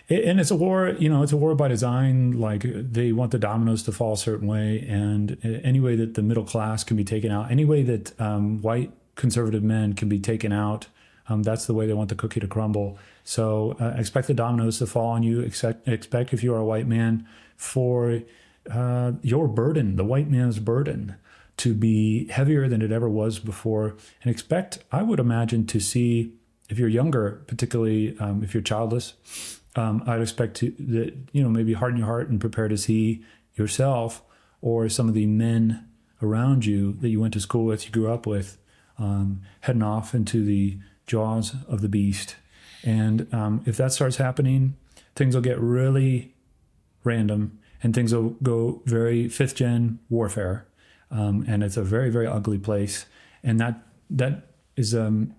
and it's a war, it's a war by design. Like they want the dominoes to fall a certain way, and any way that the middle class can be taken out, any way that white conservative men can be taken out, that's the way they want the cookie to crumble. So expect the dominoes to fall on you. Expect if you are a white man for your burden, the white man's burden, to be heavier than it ever was before. And expect, I would imagine, to see, if you're younger, particularly if you're childless, I'd expect that maybe harden your heart and prepare to see yourself or some of the men around you that you went to school with, you grew up with, heading off into the jaws of the beast. And if that starts happening, things will get really random and things will go very fifth gen warfare. And it's a very, very ugly place. And that is, I'm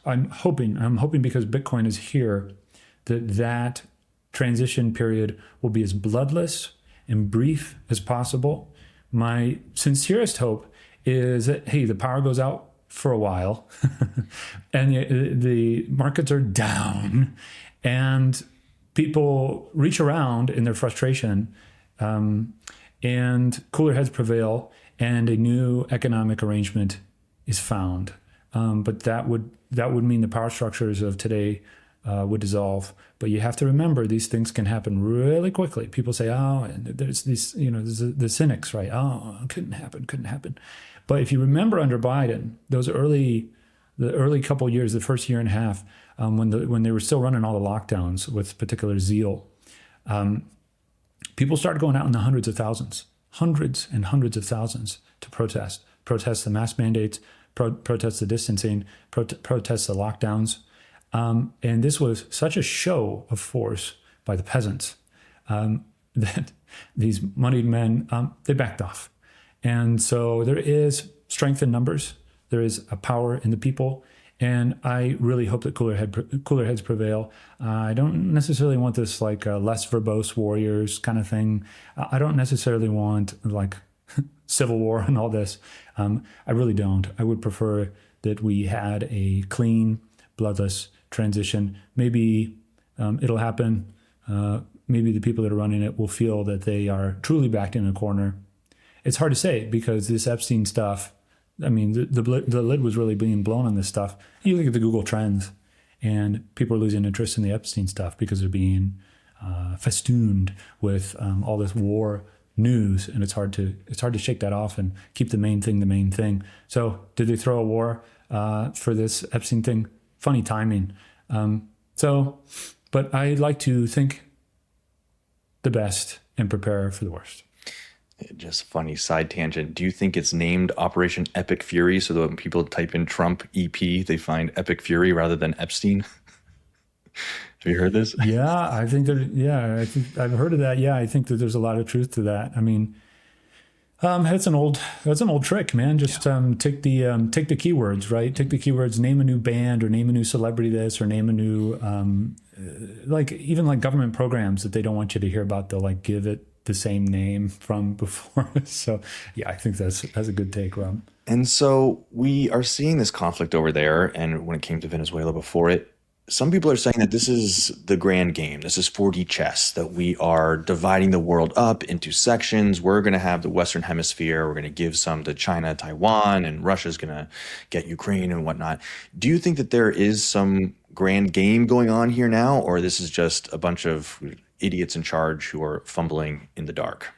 hoping because Bitcoin is here, that transition period will be as bloodless and brief as possible. My sincerest hope is that, hey, the power goes out for a while and the markets are down and people reach around in their frustration and cooler heads prevail and a new economic arrangement is found. But that would mean the power structures of today would dissolve. But you have to remember these things can happen really quickly. People say, oh, and there's these, there's the cynics, right? Oh, couldn't happen. But if you remember under Biden, the early couple of years, the first year and a half, when they were still running all the lockdowns with particular zeal, people started going out in the hundreds and hundreds of thousands to protest the mask mandates, protest the distancing, protest the lockdowns. And this was such a show of force by the peasants that these moneyed men, they backed off. And so there is strength in numbers. There is a power in the people. And I really hope that cooler heads prevail. I don't necessarily want this like less verbose warriors kind of thing. I don't necessarily want like civil war and all this. I really don't. I would prefer that we had a clean, bloodless transition. Maybe it'll happen. Maybe the people that are running it will feel that they are truly backed in a corner. It's hard to say because this Epstein stuff, I mean, the lid was really being blown on this stuff. You look at the Google Trends, and people are losing interest in the Epstein stuff because they're being festooned with all this war news, and it's hard to shake that off and keep the main thing. So, did they throw a war for this Epstein thing? Funny timing. But I like to think the best and prepare for the worst. Just funny side tangent. Do you think it's named Operation Epic Fury so that when people type in Trump EP, they find Epic Fury rather than Epstein? Have you heard this? Yeah, I think that. Yeah, I think I've heard of that. Yeah, I think that there's a lot of truth to that. I mean, that's an old trick, man. Just take the keywords, right? Take the keywords, name a new band or name a new celebrity this or name a new like even like government programs that they don't want you to hear about. They'll like give it the same name from before. So yeah, I think that's a good take, Rob. And so we are seeing this conflict over there. And when it came to Venezuela before it, some people are saying that this is the grand game. This is 4D chess, that we are dividing the world up into sections. We're going to have the Western Hemisphere. We're going to give some to China, Taiwan, and Russia's going to get Ukraine and whatnot. Do you think that there is some grand game going on here now, or this is just a bunch of idiots in charge who are fumbling in the dark?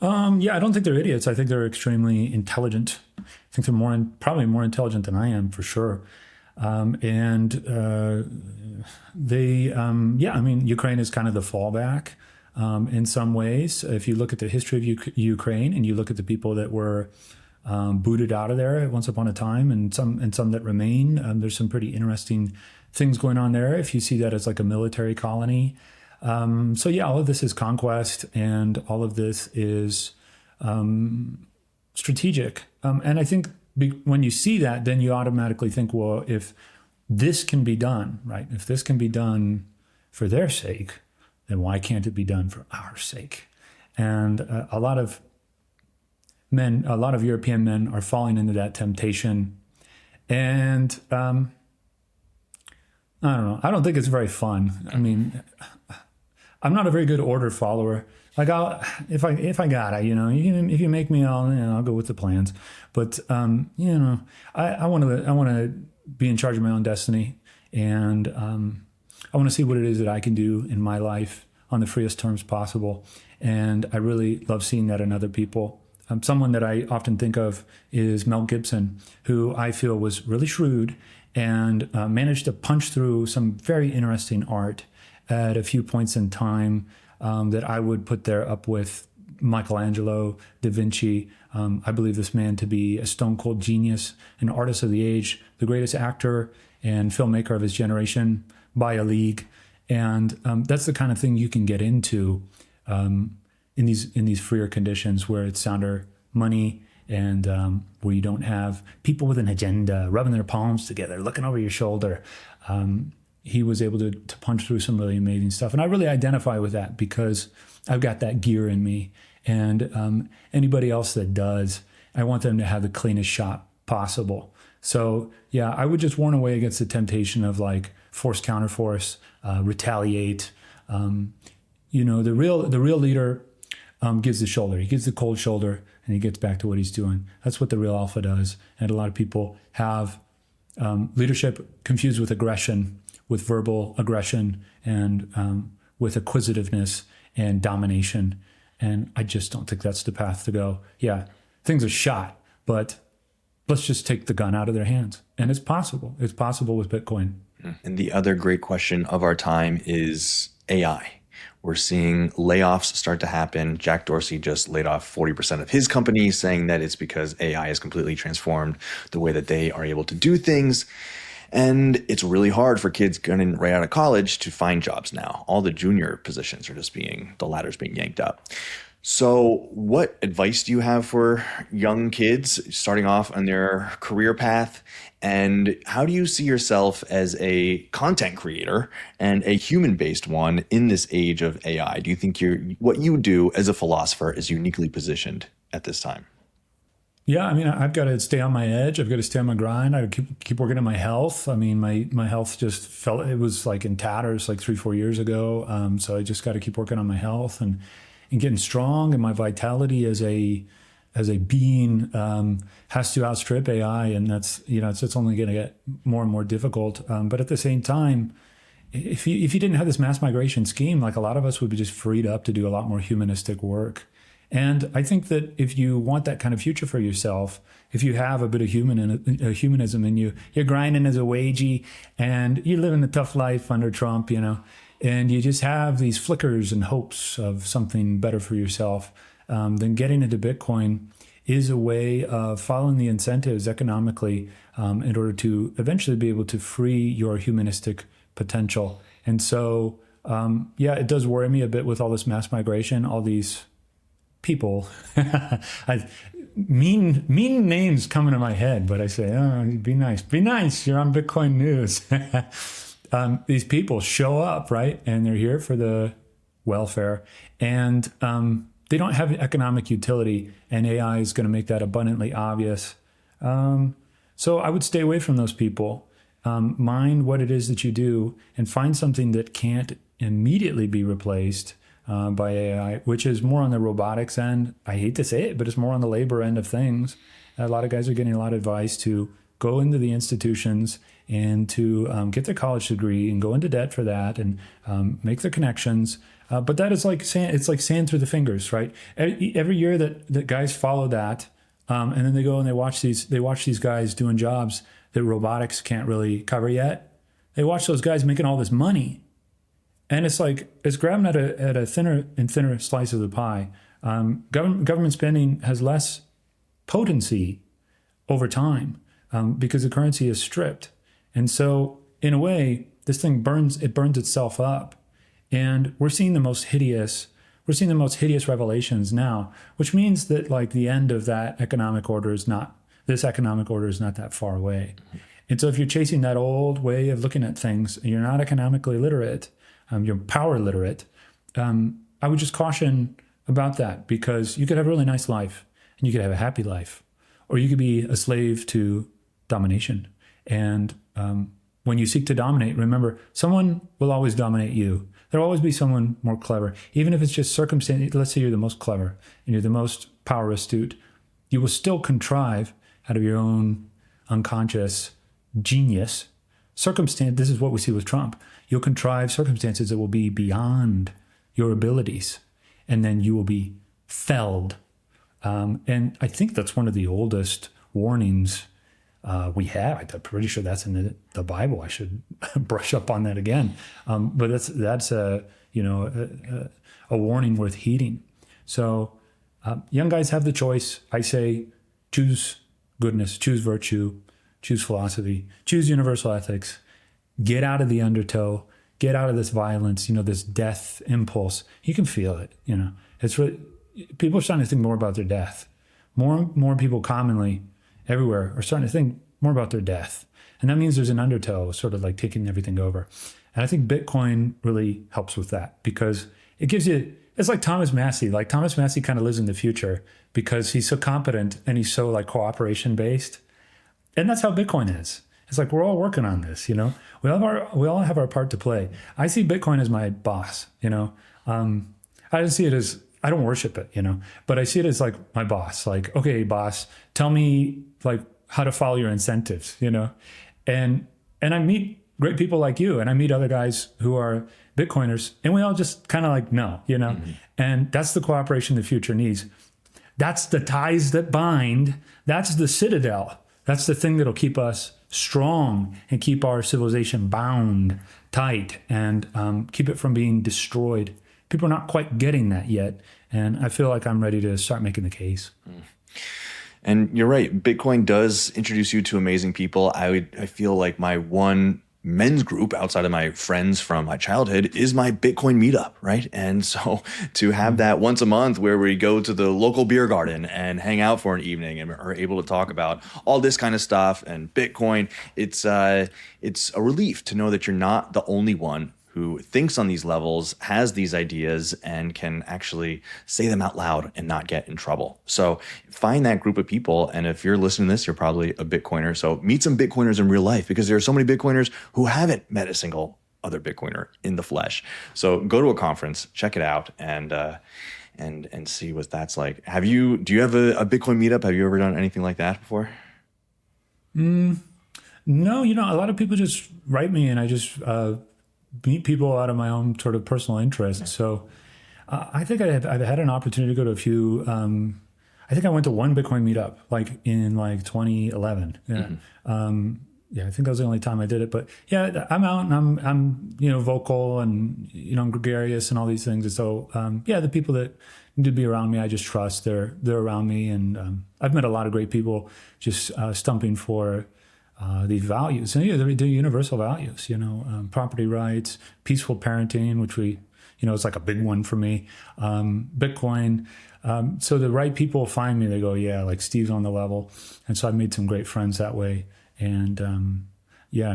Yeah, I don't think they're idiots. I think they're extremely intelligent. I think they're probably more intelligent than I am for sure. And yeah, I mean, Ukraine is kind of the fallback in some ways. If you look at the history of Ukraine and you look at the people that were booted out of there once upon a time, and some that remain, there's some pretty interesting things going on there. If you see that as like a military colony. So yeah, all of this is conquest, and all of this is strategic. And I think when you see that, then you automatically think, well, if this can be done, right? If this can be done for their sake, then why can't it be done for our sake? And a lot of European men are falling into that temptation. And I don't know. I don't think it's very fun. I mean, I'm not a very good order follower. Like if I gotta, if you make me, I'll go with the plans. But I want to be in charge of my own destiny, and I want to see what it is that I can do in my life on the freest terms possible. And I really love seeing that in other people. Someone that I often think of is Mel Gibson, who I feel was really shrewd and managed to punch through some very interesting art at a few points in time that I would put there up with Michelangelo, Da Vinci. I believe this man to be a stone cold genius, an artist of the age, the greatest actor and filmmaker of his generation by a league. And that's the kind of thing you can get into in these freer conditions where it's sounder money, and where you don't have people with an agenda rubbing their palms together, looking over your shoulder. He was able to punch through some really amazing stuff. And I really identify with that because I've got that gear in me. And anybody else that does, I want them to have the cleanest shot possible. So yeah, I would just warn away against the temptation of like force counterforce, retaliate. The real leader gives the shoulder. He gives the cold shoulder and he gets back to what he's doing. That's what the real alpha does. And a lot of people have leadership confused with aggression, with verbal aggression, and with acquisitiveness and domination. And I just don't think that's the path to go. Yeah, things are shot, but let's just take the gun out of their hands. And it's possible. It's possible with Bitcoin. And the other great question of our time is AI. We're seeing layoffs start to happen. Jack Dorsey just laid off 40% of his company, saying that it's because AI has completely transformed the way that they are able to do things. And it's really hard for kids getting right out of college to find jobs now. All the junior positions are just the ladder's being yanked up. So what advice do you have for young kids starting off on their career path? And how do you see yourself as a content creator and a human-based one in this age of AI? Do you think what you do as a philosopher is uniquely positioned at this time? Yeah, I mean, I've got to stay on my edge. I've got to stay on my grind. I keep working on my health. I mean, my health just it was like in tatters like 3-4 years ago. So I just got to keep working on my health and getting strong. And my vitality as a being has to outstrip AI, and that's it's only going to get more and more difficult. But at the same time, if you didn't have this mass migration scheme, like a lot of us would be just freed up to do a lot more humanistic work. And I think that if you want that kind of future for yourself, if you have a bit of humanism in you, you're grinding as a wagey and you're living a tough life under Trump, and you just have these flickers and hopes of something better for yourself, then getting into Bitcoin is a way of following the incentives economically in order to eventually be able to free your humanistic potential. And so, it does worry me a bit with all this mass migration, all these people. Mean names come into my head, but I say, oh, be nice. You're on Bitcoin News. These people show up, right? And they're here for the welfare, and they don't have economic utility, and AI is going to make that abundantly obvious. So I would stay away from those people. Mind what it is that you do, and find something that can't immediately be replaced by AI, which is more on the robotics end. I hate to say it, but it's more on the labor end of things. A lot of guys are getting a lot of advice to go into the institutions and to get their college degree and go into debt for that and make their connections. But that is like sand, it's like sand through the fingers, right? Every year that guys follow that, and then they go and they watch these guys doing jobs that robotics can't really cover yet. They watch those guys making all this money. And it's like, it's grabbing at a thinner and thinner slice of the pie. Government spending has less potency over time because the currency is stripped. And so in a way, this thing burns itself up. And we're seeing the most hideous revelations now, which means that like the end of that economic order is not that far away. And so if you're chasing that old way of looking at things and you're not economically literate, you're power literate, I would just caution about that, because you could have a really nice life and you could have a happy life, or you could be a slave to domination. And when you seek to dominate, remember, someone will always dominate you. There'll always be someone more clever, even if it's just circumstance. Let's say you're the most clever and you're the most power astute. You will still contrive out of your own unconscious genius circumstance. This is what we see with Trump. You'll contrive circumstances that will be beyond your abilities, and then you will be felled. And I think that's one of the oldest warnings we have. I'm pretty sure that's in the Bible. I should brush up on that again. But that's a warning worth heeding. So young guys have the choice. I say choose goodness, choose virtue, choose philosophy, choose universal ethics. Get out of the undertow, get out of this violence, this death impulse. You can feel it, It's really, people are starting to think more about their death. More people commonly everywhere are starting to think more about their death. And that means there's an undertow sort of like taking everything over. And I think Bitcoin really helps with that, because it gives you, it's like Thomas Massey. Like Thomas Massey kind of lives in the future because he's so competent and he's so like cooperation based. And that's how Bitcoin is. It's like, we're all working on this, We all have our part to play. I see Bitcoin as my boss, I don't see it as, I don't worship it, but I see it as like my boss. Like, okay, boss, tell me like how to follow your incentives, And I meet great people like you, and I meet other guys who are Bitcoiners, and we all just kind of like know, Mm-hmm. And that's the cooperation the future needs. That's the ties that bind. That's the citadel. That's the thing that'll keep us strong and keep our civilization bound tight and keep it from being destroyed. People are not quite getting that yet. And I feel like I'm ready to start making the case. And you're right. Bitcoin does introduce you to amazing people. I feel like my one men's group outside of my friends from my childhood is my Bitcoin meetup, right? And so to have that once a month where we go to the local beer garden and hang out for an evening and are able to talk about all this kind of stuff and Bitcoin, it's a relief to know that you're not the only one who thinks on these levels, has these ideas, and can actually say them out loud and not get in trouble. So find that group of people. And if you're listening to this, you're probably a Bitcoiner. So meet some Bitcoiners in real life, because there are so many Bitcoiners who haven't met a single other Bitcoiner in the flesh. So go to a conference, check it out, and see what that's like. Do you have a Bitcoin meetup? Have you ever done anything like that before? No, a lot of people just write me, and I just meet people out of my own sort of personal interest. So I think I've had an opportunity to go to a few. I think I went to one Bitcoin meetup like in 2011. Yeah. Mm-hmm. I think that was the only time I did it. But yeah, I'm out and I'm vocal and I'm gregarious and all these things. And so the people that need to be around me, I just trust they're around me. And I've met a lot of great people just stumping for these values. And they're universal values, property rights, peaceful parenting, which it's like a big one for me, Bitcoin. So the right people find me, they go, yeah, like Steve's on the level. And so I've made some great friends that way. And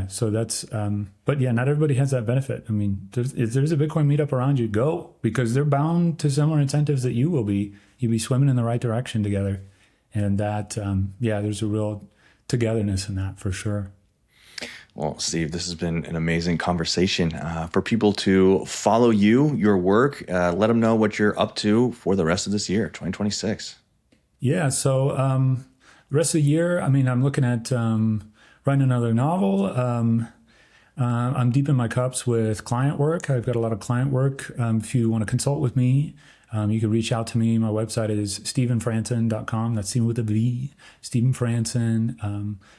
so that's, but yeah, not everybody has that benefit. I mean, if there's a Bitcoin meetup around you, go, because they're bound to similar incentives that you will be. You'll be swimming in the right direction together. And that, there's a real togetherness in that for sure. Well, Steve, this has been an amazing conversation. For people to follow you, your work, let them know what you're up to for the rest of this year, 2026. Yeah, so the rest of the year, I mean, I'm looking at writing another novel. I'm deep in my cups with client work. I've got a lot of client work. If you want to consult with me, you can reach out to me. My website is stevenfranssen.com. That's Steven with a V, Stephen Franssen.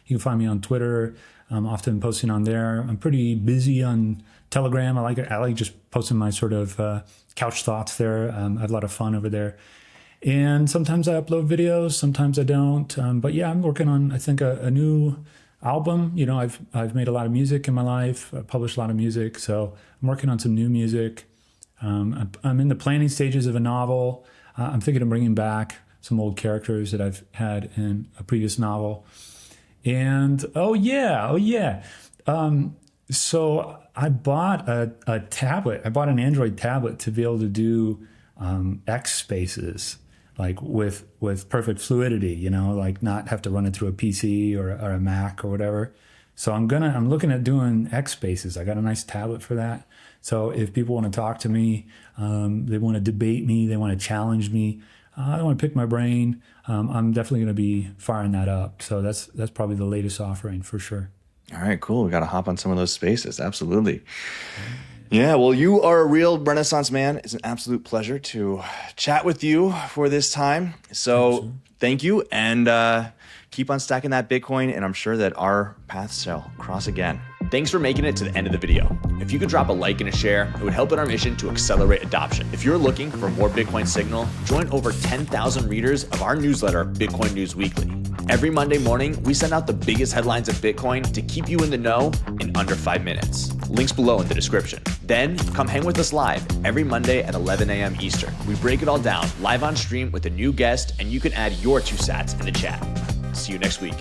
You can find me on Twitter. I'm often posting on there. I'm pretty busy on Telegram. I like just posting my sort of couch thoughts there. I have a lot of fun over there. And sometimes I upload videos, sometimes I don't. But yeah, I'm working on, I think, a new album. I've made a lot of music in my life. I've published a lot of music. So I'm working on some new music. I'm in the planning stages of a novel. I'm thinking of bringing back some old characters that I've had in a previous novel. And so I bought a tablet. I bought an Android tablet to be able to do X spaces, like with perfect fluidity, like not have to run it through a PC or a Mac or whatever. So I'm looking at doing X spaces. I got a nice tablet for that. So if people want to talk to me, they want to debate me, they want to challenge me, they want to pick my brain, I'm definitely going to be firing that up. So that's probably the latest offering for sure. All right, cool. We got to hop on some of those spaces. Absolutely. Yeah, well, you are a real Renaissance man. It's an absolute pleasure to chat with you for this time. So thank you, and keep on stacking that Bitcoin, and I'm sure that our paths shall cross again. Thanks for making it to the end of the video. If you could drop a like and a share, it would help in our mission to accelerate adoption. If you're looking for more Bitcoin signal, join over 10,000 readers of our newsletter, Bitcoin News Weekly. Every Monday morning, we send out the biggest headlines of Bitcoin to keep you in the know in under 5 minutes. Links below in the description. Then come hang with us live every Monday at 11 a.m. Eastern. We break it all down live on stream with a new guest, and you can add your 2 sats in the chat. See you next week.